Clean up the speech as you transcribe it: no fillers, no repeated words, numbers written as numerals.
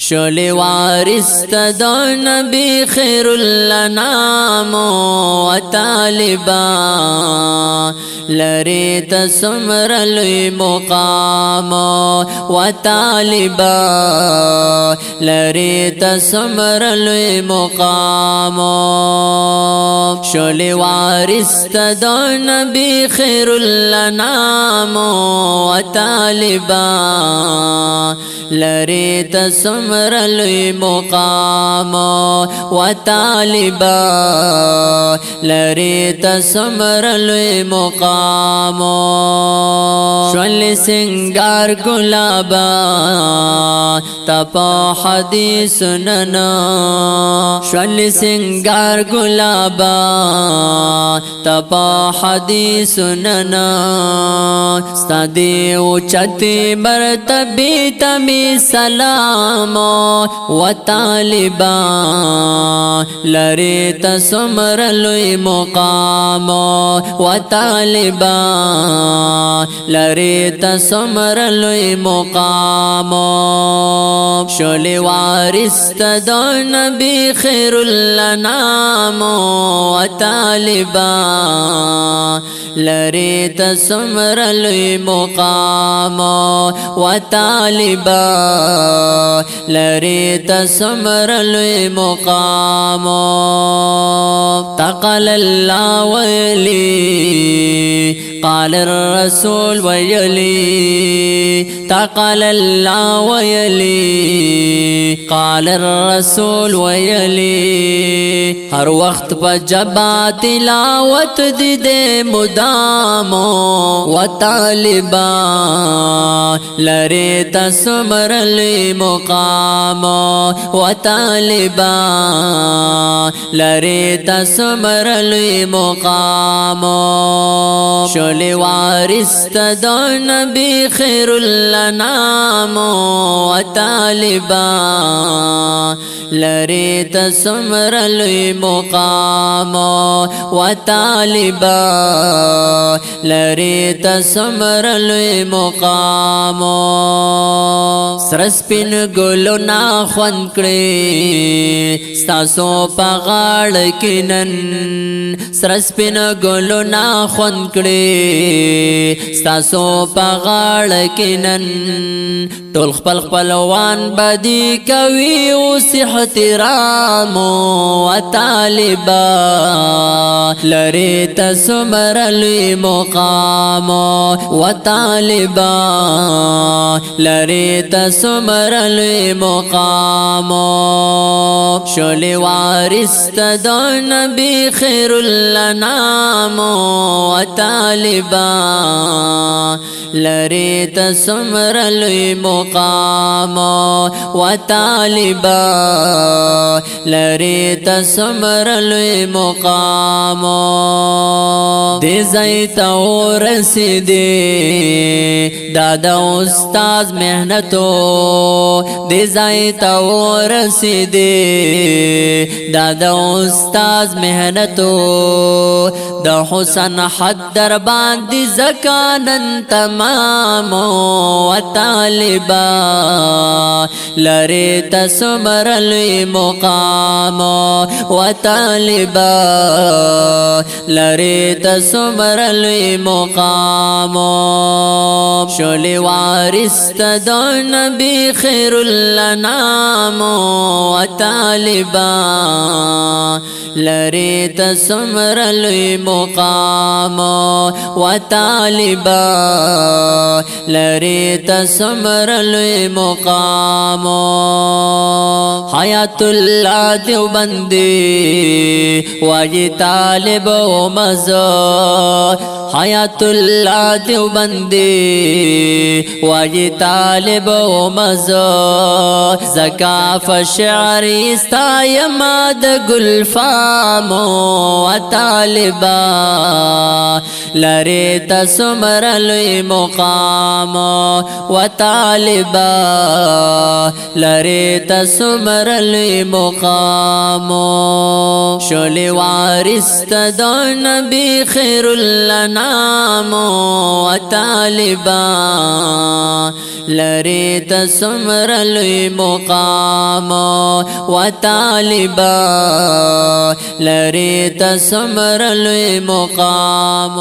شولی وارث د نبی خیر الانام و طالبان لری تسمر لوی مقام و طالبان لری تسمر لوی مقام شولی وارث د نبی خیر الانام و طالبان لری تسمر لوی مقام و طالبان لری تسمر لوی مقام شول سنگار گلابا تپا حدیث ننا شول سنگار گلابا تپا حدیث ننا ستادی اوچتی مرتبی تمی سلام و طالبان لری تسمر لوی مقام و طالبان لری تسمر لوی مقام شولی وارث د نبی خیر الانام و طالبان لری تسمر لوی مقام و طالبان لری تسمر لوی مقام تقل الله ویلی قال الرسول ویلی تقل الله ویلی قال الرسول ویلی ہر وقت پا جبا تلاوت دی دے مدام و طالبان لری تسمر لوی مقام و طالبان لری تسمر لوی مقام شولی وارث د نبی خیر الانام و طالبان لری تسمر لوی مقام و طالبان لری تسمر لوی مقام سرسپین گلو نا خوند کړي ستاسو په غاړه کې نن سرسپین گلو نا خوند کړي ستاسو په غاړه کې نن ټول خپل خپلوان بدی کوي اوس احترام و طالبان لری تسمر لوی مقام و طالبان لری تسمر لوی مقام شولی وارث د نبی خیر الانام و طالبان لری تسمر لوی مقام و طالبان لری تسمر لوی مقام دی زیت اور رسیدی دادا استاد محنتو دی زیت اور رسیدی دادا استاد محنتو د حسن حد در باندې زکانن تمام و طالبان لری تسمر لوی مقام و طالبان لری تسمر لوی مقام شولی وارث د نبی خیر الانام و طالبان لری تسمر لوی مقام و طالبان لری تسمر لوی مقام حیات اللہ دیوبندی واجی طالب و مزا حیات اللہ دیوبندی واجی طالب و مزا زکاف شعری استایماد گلفام و طالبان لری تسمر لوی مقام و طالبان لری تسمر لوی مقام شولی وارث د نبی خیر الانام نام و طالبا لری تسمر لوی مقام و طالبا لری تسمر لوی مقام